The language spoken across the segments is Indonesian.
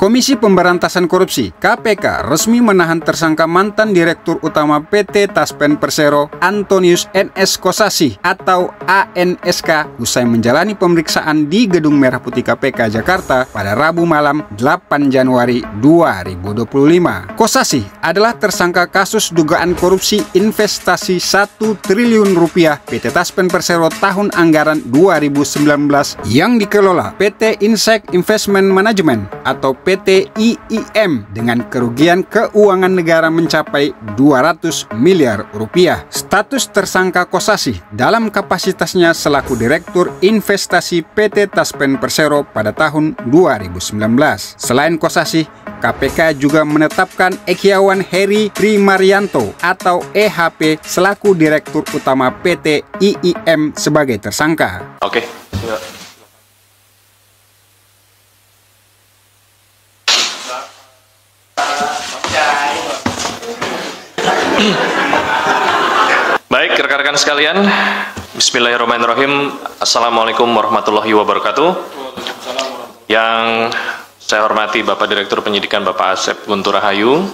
Komisi Pemberantasan Korupsi (KPK) resmi menahan tersangka mantan Direktur Utama PT Taspen Persero Antonius NS Kosasih atau ANSK usai menjalani pemeriksaan di Gedung Merah Putih KPK Jakarta pada Rabu malam 8 Januari 2025. Kosasih adalah tersangka kasus dugaan korupsi investasi 1 triliun rupiah PT Taspen Persero tahun anggaran 2019 yang dikelola PT Insek Investment Management atau PT IIM dengan kerugian keuangan negara mencapai 200 miliar rupiah. Status tersangka Kosasih dalam kapasitasnya selaku Direktur Investasi PT Taspen Persero pada tahun 2019. Selain Kosasih, KPK juga menetapkan Ekyawan Heri Primarianto atau EHP selaku Direktur Utama PT IIM sebagai tersangka. Oke. Baik, rekan-rekan sekalian, Bismillahirrahmanirrahim. Assalamualaikum warahmatullahi wabarakatuh. Yang saya hormati Bapak Direktur Penyidikan Bapak Asep Guntur Rahayu,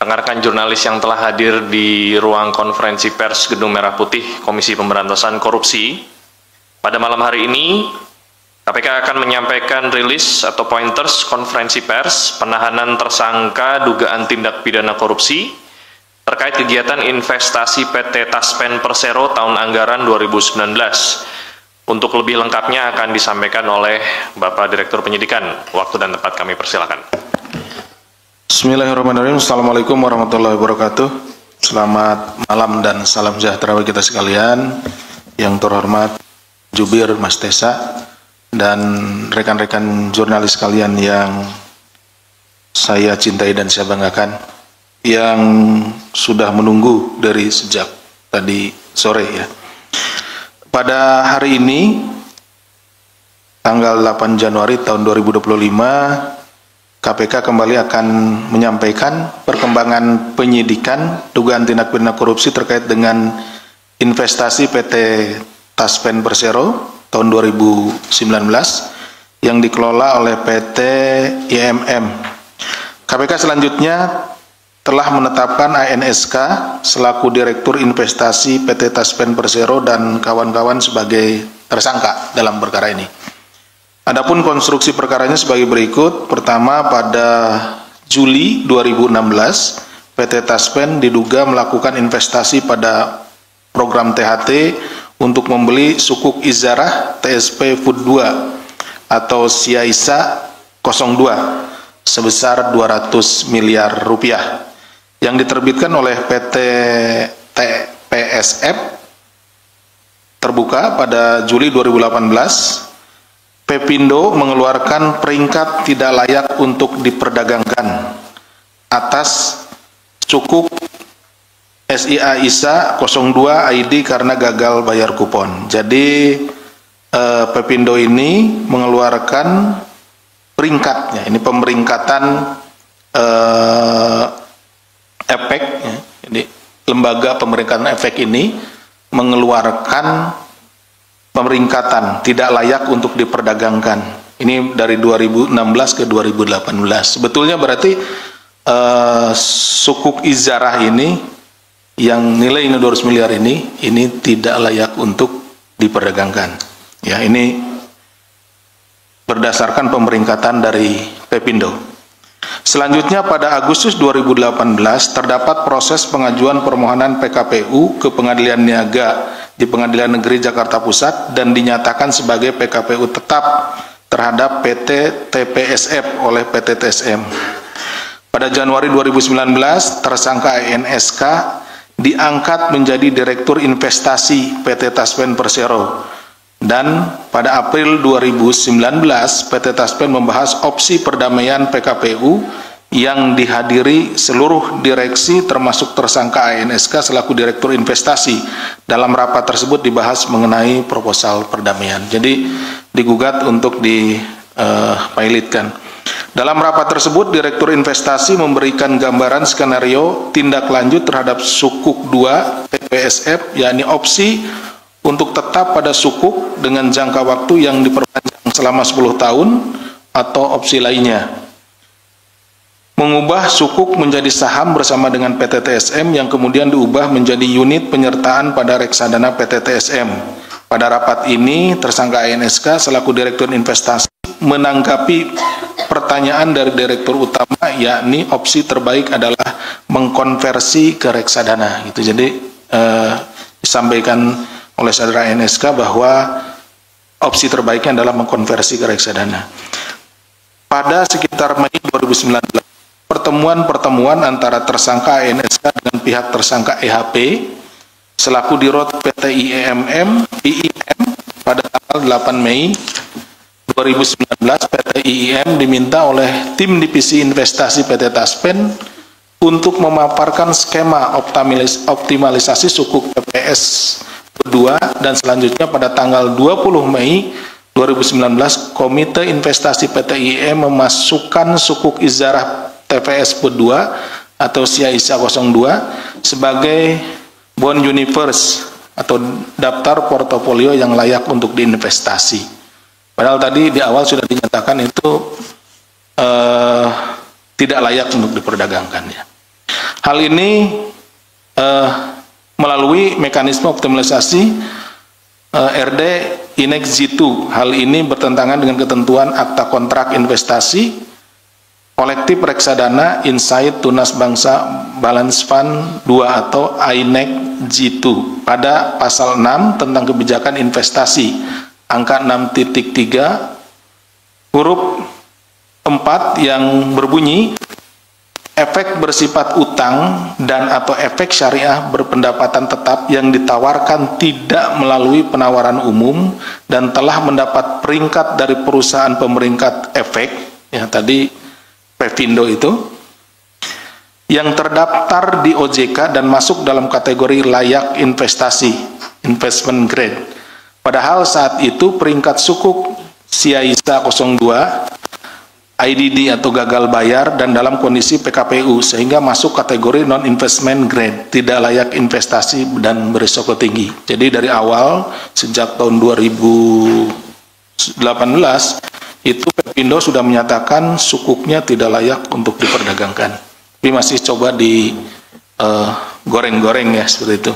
rekan-rekan jurnalis yang telah hadir di ruang konferensi pers Gedung Merah Putih Komisi Pemberantasan Korupsi. Pada malam hari ini, KPK akan menyampaikan rilis atau pointers konferensi pers penahanan tersangka dugaan tindak pidana korupsi terkait kegiatan investasi PT Taspen Persero tahun anggaran 2019. Untuk lebih lengkapnya akan disampaikan oleh Bapak Direktur Penyidikan. Waktu dan tempat kami persilakan. Bismillahirrahmanirrahim. Assalamualaikum warahmatullahi wabarakatuh. Selamat malam dan salam sejahtera bagi kita sekalian. Yang terhormat Jubir Mas Tesa dan rekan-rekan jurnalis sekalian yang saya cintai dan saya banggakan, yang sudah menunggu dari sejak tadi sore ya. Pada hari ini, tanggal 8 Januari tahun 2025, KPK kembali akan menyampaikan perkembangan penyidikan dugaan tindak pidana korupsi terkait dengan investasi PT Taspen Persero tahun 2019 yang dikelola oleh PT IMM. KPK selanjutnya telah menetapkan ANSK selaku Direktur Investasi PT Taspen Persero dan kawan-kawan sebagai tersangka dalam perkara ini. Adapun konstruksi perkaranya sebagai berikut. Pertama, pada Juli 2016, PT Taspen diduga melakukan investasi pada program THT untuk membeli sukuk Izarah TSP Food 2 atau Siaisa 02 sebesar 200 miliar rupiah yang diterbitkan oleh PT TPSF terbuka pada Juli 2018. Pepindo mengeluarkan peringkat tidak layak untuk diperdagangkan atas sukuk SIA ISA 02 ID karena gagal bayar kupon. Jadi Pepindo ini mengeluarkan peringkatnya, ini pemeringkatan efek ya. Jadi lembaga pemeringkatan efek ini mengeluarkan pemeringkatan tidak layak untuk diperdagangkan. Ini dari 2016 ke 2018. Sebetulnya berarti sukuk Izarah ini yang nilainya 200 miliar ini tidak layak untuk diperdagangkan. Ya, ini berdasarkan pemeringkatan dari Pepindo. Selanjutnya pada Agustus 2018 terdapat proses pengajuan permohonan PKPU ke Pengadilan Niaga di Pengadilan Negeri Jakarta Pusat dan dinyatakan sebagai PKPU tetap terhadap PT TPSF oleh PT TSM. Pada Januari 2019 tersangka ANSK diangkat menjadi Direktur Investasi PT Taspen Persero. Dan pada April 2019, PT Taspen membahas opsi perdamaian PKPU yang dihadiri seluruh direksi termasuk tersangka ANSK selaku Direktur Investasi. Dalam rapat tersebut dibahas mengenai proposal perdamaian. Jadi digugat untuk dipilotkan. Dalam rapat tersebut, Direktur Investasi memberikan gambaran skenario tindak lanjut terhadap sukuk 2 TPSF, yakni opsi untuk tetap pada sukuk dengan jangka waktu yang diperpanjang selama 10 tahun atau opsi lainnya. Mengubah sukuk menjadi saham bersama dengan PT TSM yang kemudian diubah menjadi unit penyertaan pada reksadana PT TSM. Pada rapat ini, tersangka ANSK selaku Direktur Investasi menanggapi pertanyaan dari Direktur Utama, yakni opsi terbaik adalah mengkonversi ke reksadana. Gitu. Jadi disampaikan oleh saudara ANSK bahwa opsi terbaiknya adalah mengkonversi ke reksadana. Pada sekitar Mei 2019, pertemuan antara tersangka ANSK dengan pihak tersangka EHP selaku Dirut PT IIM pada tanggal 8 Mei 2019, PT IIM diminta oleh tim divisi investasi PT Taspen untuk memaparkan skema optimalisasi sukuk TPS 2 dan selanjutnya pada tanggal 20 Mei 2019 Komite Investasi PT IIM memasukkan sukuk Izarah TPS 2 atau SIAISA 02 sebagai bond universe atau daftar portofolio yang layak untuk diinvestasi. Padahal tadi di awal sudah dinyatakan itu tidak layak untuk diperdagangkan. Ya. Hal ini melalui mekanisme optimalisasi RD Inex Jitu. Hal ini bertentangan dengan ketentuan Akta Kontrak Investasi Kolektif Reksadana Insight Tunas Bangsa Balance Fund 2 atau INEC Jitu pada pasal 6 tentang kebijakan investasi angka 6.3 huruf 4 yang berbunyi efek bersifat utang dan atau efek syariah berpendapatan tetap yang ditawarkan tidak melalui penawaran umum dan telah mendapat peringkat dari perusahaan pemeringkat efek, ya tadi Pevindo itu, yang terdaftar di OJK dan masuk dalam kategori layak investasi, investment grade. Padahal saat itu peringkat sukuk SIAISA 02, IDD atau gagal bayar dan dalam kondisi PKPU sehingga masuk kategori non-investment grade, tidak layak investasi dan berisiko tinggi. Jadi dari awal sejak tahun 2018 itu Pevindo sudah menyatakan sukuknya tidak layak untuk diperdagangkan. Tapi masih coba di goreng-goreng ya seperti itu.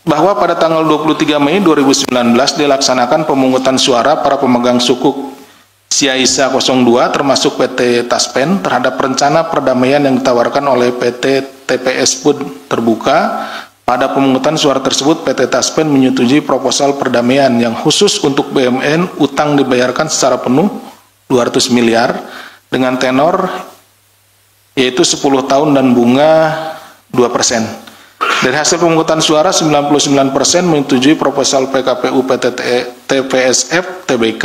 Bahwa pada tanggal 23 Mei 2019 dilaksanakan pemungutan suara para pemegang sukuk SIAISA 02 termasuk PT Taspen terhadap rencana perdamaian yang ditawarkan oleh PT TPS PUD terbuka. Pada pemungutan suara tersebut PT Taspen menyetujui proposal perdamaian yang khusus untuk BUMN utang dibayarkan secara penuh 200 miliar dengan tenor yaitu 10 tahun dan bunga 2%. Dari hasil pemungutan suara 99% menyetujui proposal PKPU PT TPSF TBK.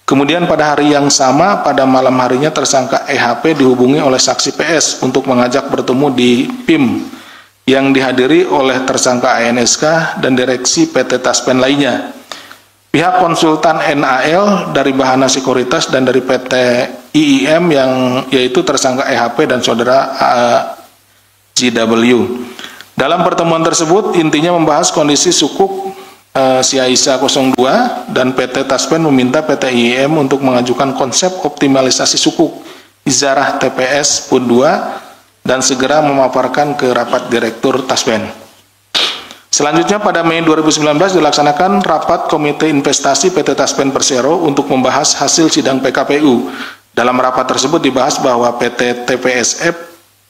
Kemudian pada hari yang sama, pada malam harinya tersangka EHP dihubungi oleh saksi PS untuk mengajak bertemu di PIM yang dihadiri oleh tersangka ANSK dan direksi PT Taspen lainnya. Pihak konsultan NAL dari Bahana Sekuritas dan dari PT IIM yang yaitu tersangka EHP dan saudara JW. Dalam pertemuan tersebut intinya membahas kondisi sukuk SIAISA 02 dan PT Taspen meminta PT IIM untuk mengajukan konsep optimalisasi sukuk Izarah TPS PUD 2 dan segera memaparkan ke rapat Direktur Taspen. Selanjutnya pada Mei 2019 dilaksanakan rapat Komite Investasi PT Taspen Persero untuk membahas hasil sidang PKPU. Dalam rapat tersebut dibahas bahwa PT TPSF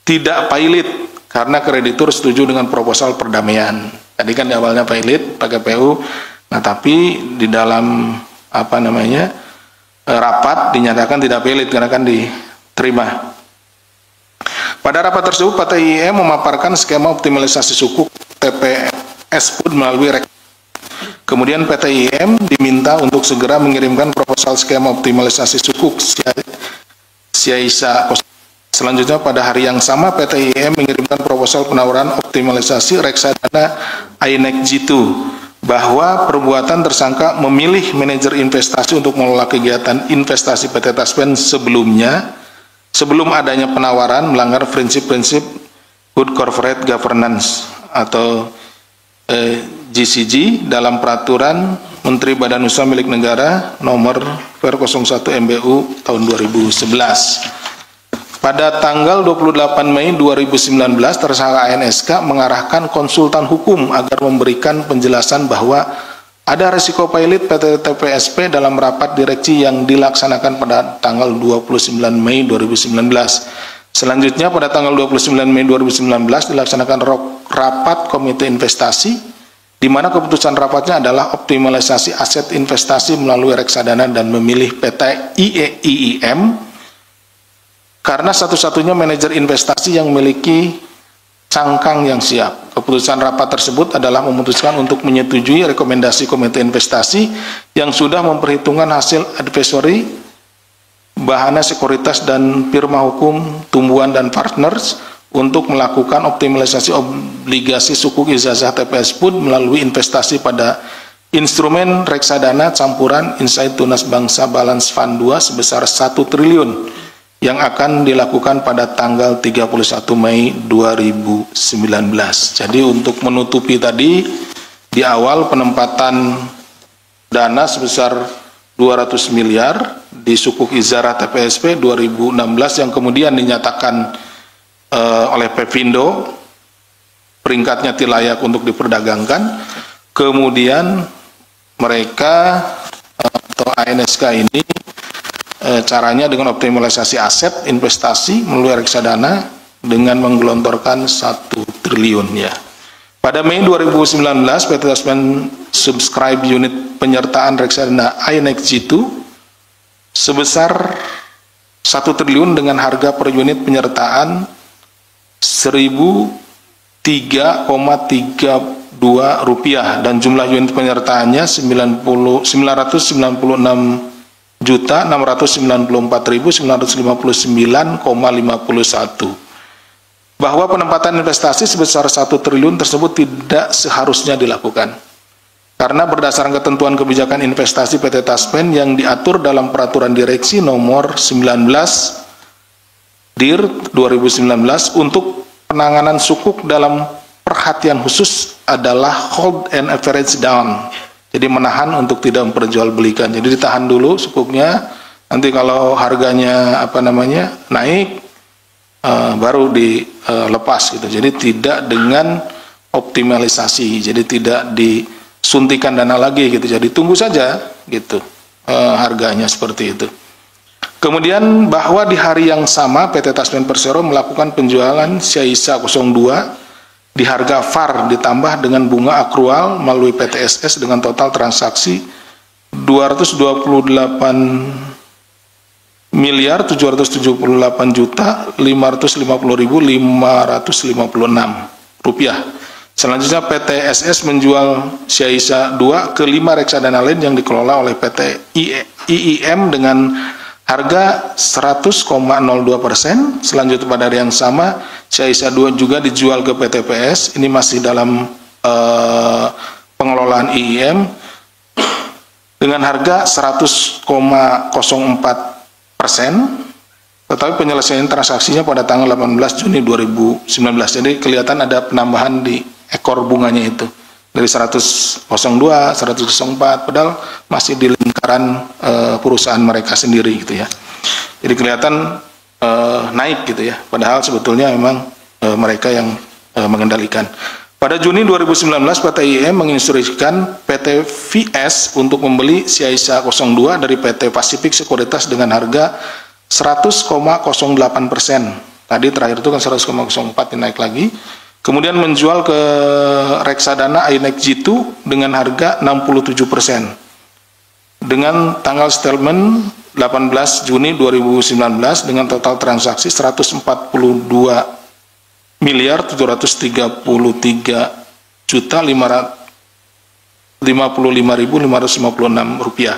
tidak pilot karena kreditur setuju dengan proposal perdamaian. Tadi kan di awalnya pilot PKPU, nah tapi di dalam rapat dinyatakan tidak pilot karena kan diterima. Pada rapat tersebut, PT IIM memaparkan skema optimalisasi sukuk TPS PUD melalui Kemudian PT IIM diminta untuk segera mengirimkan proposal skema optimalisasi sukuk SIAISA. Selanjutnya pada hari yang sama PT IIM mengirimkan proposal penawaran optimalisasi reksadana INEC Jitu bahwa perbuatan tersangka memilih manajer investasi untuk mengelola kegiatan investasi PT Taspen sebelum adanya penawaran melanggar prinsip-prinsip good corporate governance atau GCG dalam peraturan Menteri Badan Usaha Milik Negara nomor Per01 MBU tahun 2011. Pada tanggal 28 Mei 2019, tersangka ANSK mengarahkan konsultan hukum agar memberikan penjelasan bahwa ada risiko pilot PT TPSP dalam rapat direksi yang dilaksanakan pada tanggal 29 Mei 2019. Selanjutnya pada tanggal 29 Mei 2019 dilaksanakan rapat komite investasi, di mana keputusan rapatnya adalah optimalisasi aset investasi melalui reksadana dan memilih PT IEM karena satu-satunya manajer investasi yang memiliki cangkang yang siap. Keputusan rapat tersebut adalah memutuskan untuk menyetujui rekomendasi komite investasi yang sudah memperhitungkan hasil advisory, bahana sekuritas dan firma hukum tumbuhan dan partners untuk melakukan optimalisasi obligasi sukuk ijazah TPS pun melalui investasi pada instrumen reksadana campuran Insight Tunas Bangsa Balance Fund 2 sebesar 1 triliun yang akan dilakukan pada tanggal 31 Mei 2019. Jadi untuk menutupi tadi, di awal penempatan dana sebesar 200 miliar di sukuk izarah TPSP 2016 yang kemudian dinyatakan oleh Pepindo peringkatnya tidak layak untuk diperdagangkan. Kemudian mereka atau ANSK ini caranya dengan optimalisasi aset investasi melalui reksadana dengan menggelontorkan 1 triliun ya. Pada Mei 2019 PT Taspen subscribe unit penyertaan reksadana INEX G2 sebesar 1 triliun dengan harga per unit penyertaan 1.003,32 rupiah dan jumlah unit penyertaannya 996.694.959,51. Bahwa penempatan investasi sebesar 1 triliun tersebut tidak seharusnya dilakukan. Karena berdasarkan ketentuan kebijakan investasi PT Taspen yang diatur dalam peraturan direksi nomor 19 DIR 2019 untuk penanganan sukuk dalam perhatian khusus adalah hold and average down. Jadi menahan untuk tidak memperjualbelikan. Jadi ditahan dulu sukuknya, nanti kalau harganya naik baru dilepas gitu. Jadi tidak dengan optimalisasi. Jadi tidak disuntikan dana lagi gitu. Jadi tunggu saja gitu harganya seperti itu. Kemudian bahwa di hari yang sama PT Taspen Persero melakukan penjualan Syaisa 02 di harga VAR ditambah dengan bunga akrual melalui PTSS dengan total transaksi 228.778.550.556 rupiah. Selanjutnya PTSS menjual Syaisa 2 ke 5 reksadana lain yang dikelola oleh PT IEM dengan harga 100,02%. Selanjutnya pada hari yang sama, Syaisa 2 juga dijual ke PTPS. Ini masih dalam pengelolaan IEM dengan harga 100,04%. Tetapi penyelesaian transaksinya pada tanggal 18 Juni 2019. Jadi kelihatan ada penambahan di ekor bunganya itu. Dari 102, 104, padahal masih di lingkaran perusahaan mereka sendiri gitu ya. Jadi kelihatan naik gitu ya, padahal sebetulnya memang mereka yang mengendalikan. Pada Juni 2019 PT IEM menginstruksikan PT VS untuk membeli Syaisa 02 dari PT Pasifik Sekuritas dengan harga 100,08%. Tadi terakhir itu kan 100,04 naik lagi. Kemudian menjual ke reksadana INEX G2 dengan harga 67%. Dengan tanggal settlement 18 Juni 2019 dengan total transaksi 142.733.555.556 rupiah.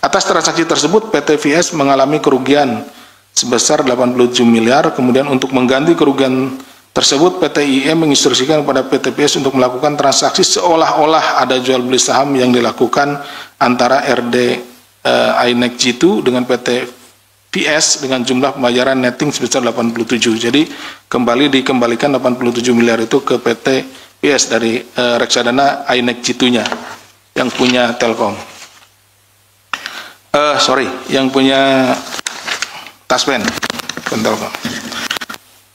Atas transaksi tersebut PT VS mengalami kerugian sebesar 87 miliar. Kemudian untuk mengganti kerugian tersebut PT IEM menginstruksikan kepada PT PS untuk melakukan transaksi seolah-olah ada jual beli saham yang dilakukan antara RD INEX G2 dengan PT PS dengan jumlah pembayaran netting sebesar 87. Jadi kembali dikembalikan 87 miliar itu ke PT PS dari reksadana INEC Jitu-nya yang punya Telkom. Yang punya Taspen Telkom.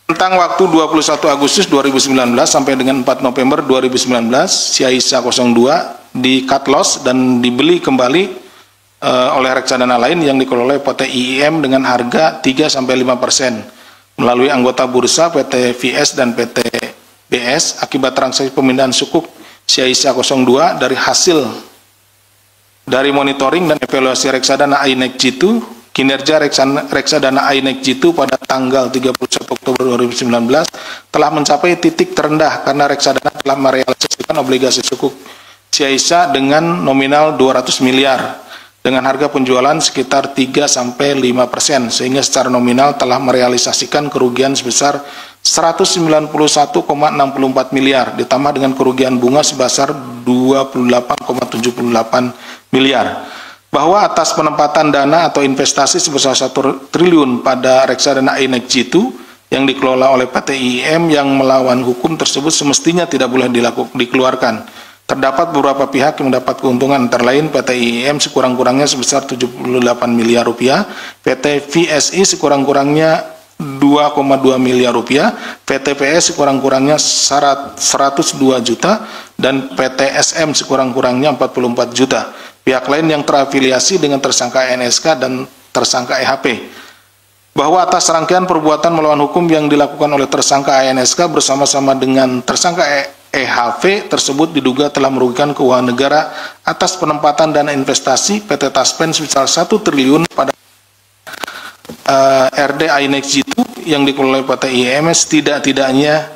Tentang waktu 21 Agustus 2019 sampai dengan 4 November 2019, Siaisa 02 di cut loss dan dibeli kembali oleh reksadana lain yang dikelola PT IIM dengan harga 3-5% melalui anggota bursa PT VS dan PT BS akibat transaksi pemindahan sukuk Siaisa 02 dari hasil dari monitoring dan evaluasi reksadana INEC Jitu. Kinerja reksadana INEC Jitu pada tanggal 31 Oktober 2019 telah mencapai titik terendah karena reksadana telah merealisasikan obligasi sukuk Siaisa dengan nominal 200 miliar dengan harga penjualan sekitar 3-5%, sehingga secara nominal telah merealisasikan kerugian sebesar 191,64 miliar ditambah dengan kerugian bunga sebesar 28,78 miliar. Bahwa atas penempatan dana atau investasi sebesar 1 triliun pada reksadana INEC Jitu yang dikelola oleh PT IIM yang melawan hukum tersebut semestinya tidak boleh dikeluarkan. Terdapat beberapa pihak yang mendapat keuntungan, antara lain PT IIM sekurang-kurangnya sebesar 78 miliar rupiah, PT VSI sekurang-kurangnya 2,2 miliar rupiah, PT PS sekurang-kurangnya 102 juta, dan PT SM sekurang-kurangnya 44 juta. Pihak lain yang terafiliasi dengan tersangka NSK dan tersangka EHP. Bahwa atas rangkaian perbuatan melawan hukum yang dilakukan oleh tersangka ANSK bersama-sama dengan tersangka EHV tersebut diduga telah merugikan keuangan negara atas penempatan dana investasi PT Taspen sebesar 1 triliun pada RD INEC Jitu yang dikelola PT IMS tidak-tidaknya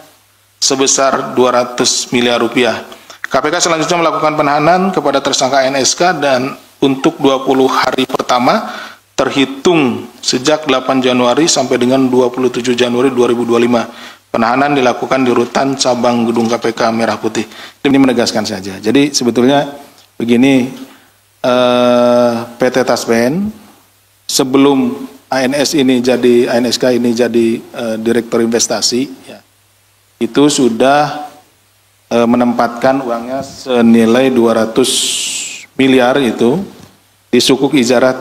sebesar 200 miliar rupiah. KPK selanjutnya melakukan penahanan kepada tersangka NSK dan untuk 20 hari pertama terhitung sejak 8 Januari sampai dengan 27 Januari 2025. Penahanan dilakukan di rutan cabang gedung KPK Merah Putih. Ini menegaskan saja. Jadi sebetulnya begini, PT Taspen sebelum ANSK ini jadi direktur investasi, ya, itu sudah menempatkan uangnya senilai 200 miliar itu di sukuk ijarat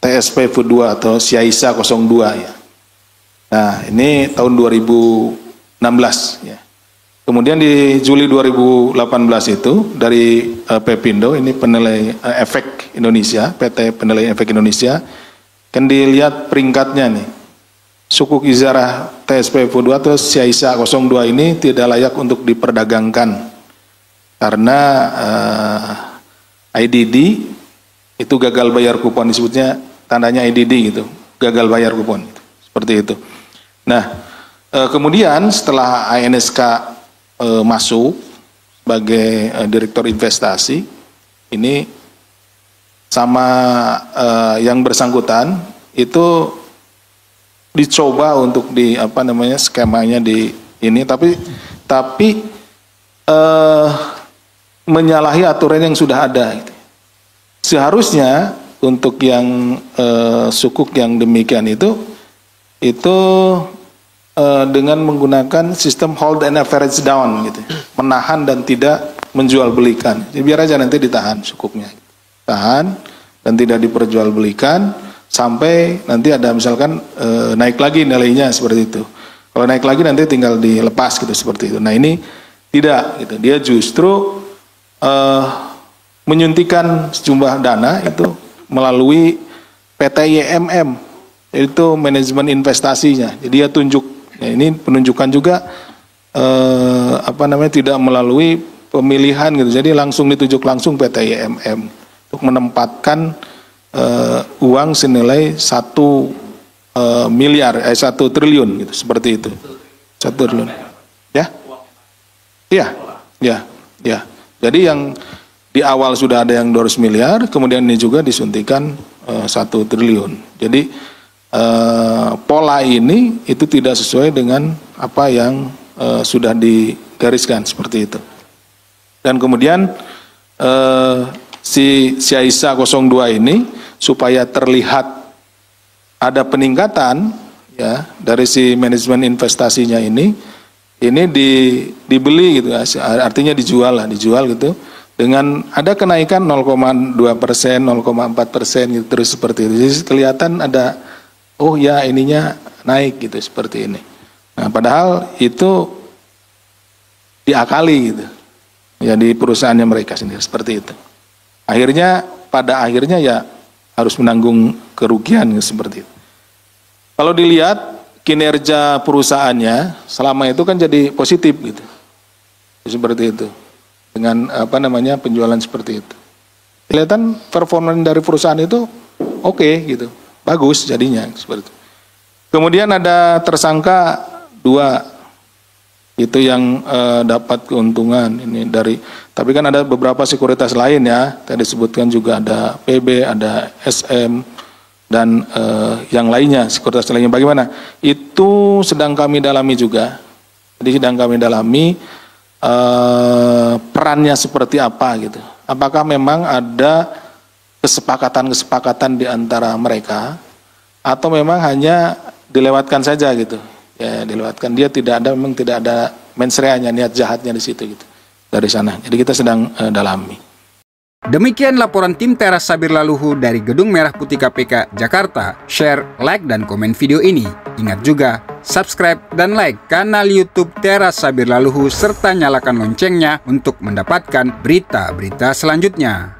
TSP Food 2 atau Siaisa 02 ya. Nah, ini tahun 2016 ya. Kemudian di Juli 2018 itu dari Pepindo, ini penilai efek Indonesia, PT Penilai Efek Indonesia, kan dilihat peringkatnya nih. Sukuk ijarah TSP Food 2 atau Siaisa 02 ini tidak layak untuk diperdagangkan karena IDD itu gagal bayar kupon, disebutnya tandanya IDD gitu, gagal bayar kupon gitu. Seperti itu. Nah, kemudian setelah ANSK masuk sebagai direktur investasi, ini sama yang bersangkutan itu dicoba untuk skemanya di ini, tapi menyalahi aturan yang sudah ada. Gitu. Seharusnya untuk yang sukuk yang demikian itu dengan menggunakan sistem hold and average down, gitu, menahan dan tidak menjual belikan. Jadi biar aja nanti ditahan sukuknya, tahan dan tidak diperjualbelikan sampai nanti ada misalkan naik lagi nilainya seperti itu. Kalau naik lagi nanti tinggal dilepas gitu, seperti itu. Nah ini tidak, gitu. Dia justru menyuntikkan sejumlah dana itu melalui PT YMM, itu manajemen investasinya. Jadi dia tunjuk, ya, ini penunjukan juga tidak melalui pemilihan gitu. Jadi langsung ditunjuk langsung PT YMM untuk menempatkan uang senilai 1 triliun gitu, seperti itu. 1 triliun. Ya? Iya. Jadi yang di awal sudah ada yang 200 miliar, kemudian ini juga disuntikan 1 triliun. Jadi pola ini itu tidak sesuai dengan apa yang sudah digariskan, seperti itu. Dan kemudian si Siaisa 02 ini supaya terlihat ada peningkatan ya dari si manajemen investasinya ini, ini dibeli gitu, artinya dijual gitu, dengan ada kenaikan 0,2%, 0,4% gitu, terus seperti itu. Jadi kelihatan ada, oh ya ininya naik gitu, seperti ini. Nah, padahal itu diakali gitu, ya di perusahaannya mereka sendiri, seperti itu. Pada akhirnya ya harus menanggung kerugian gitu, seperti itu. Kalau dilihat kinerja perusahaannya selama itu kan jadi positif gitu, seperti itu. Dengan penjualan seperti itu, kelihatan performa dari perusahaan itu oke gitu, bagus jadinya seperti itu. Kemudian ada tersangka 2 itu yang dapat keuntungan ini dari, tapi kan ada beberapa sekuritas lain ya, tadi disebutkan juga ada PB, ada SM dan yang lainnya, sekuritas lainnya. Bagaimana? Itu sedang kami dalami juga. Jadi sedang kami dalami perannya seperti apa gitu. Apakah memang ada kesepakatan di antara mereka atau memang hanya dilewatkan saja gitu. Ya, dilewatkan, dia memang tidak ada mens rea-nya, niat jahatnya di situ gitu. Dari sana. Jadi kita sedang dalami. Demikian laporan tim Teras Sabir Laluhu dari Gedung Merah Putih KPK Jakarta. Share, like, dan komen video ini. Ingat juga, subscribe dan like kanal YouTube Teras Sabir Laluhu serta nyalakan loncengnya untuk mendapatkan berita-berita selanjutnya.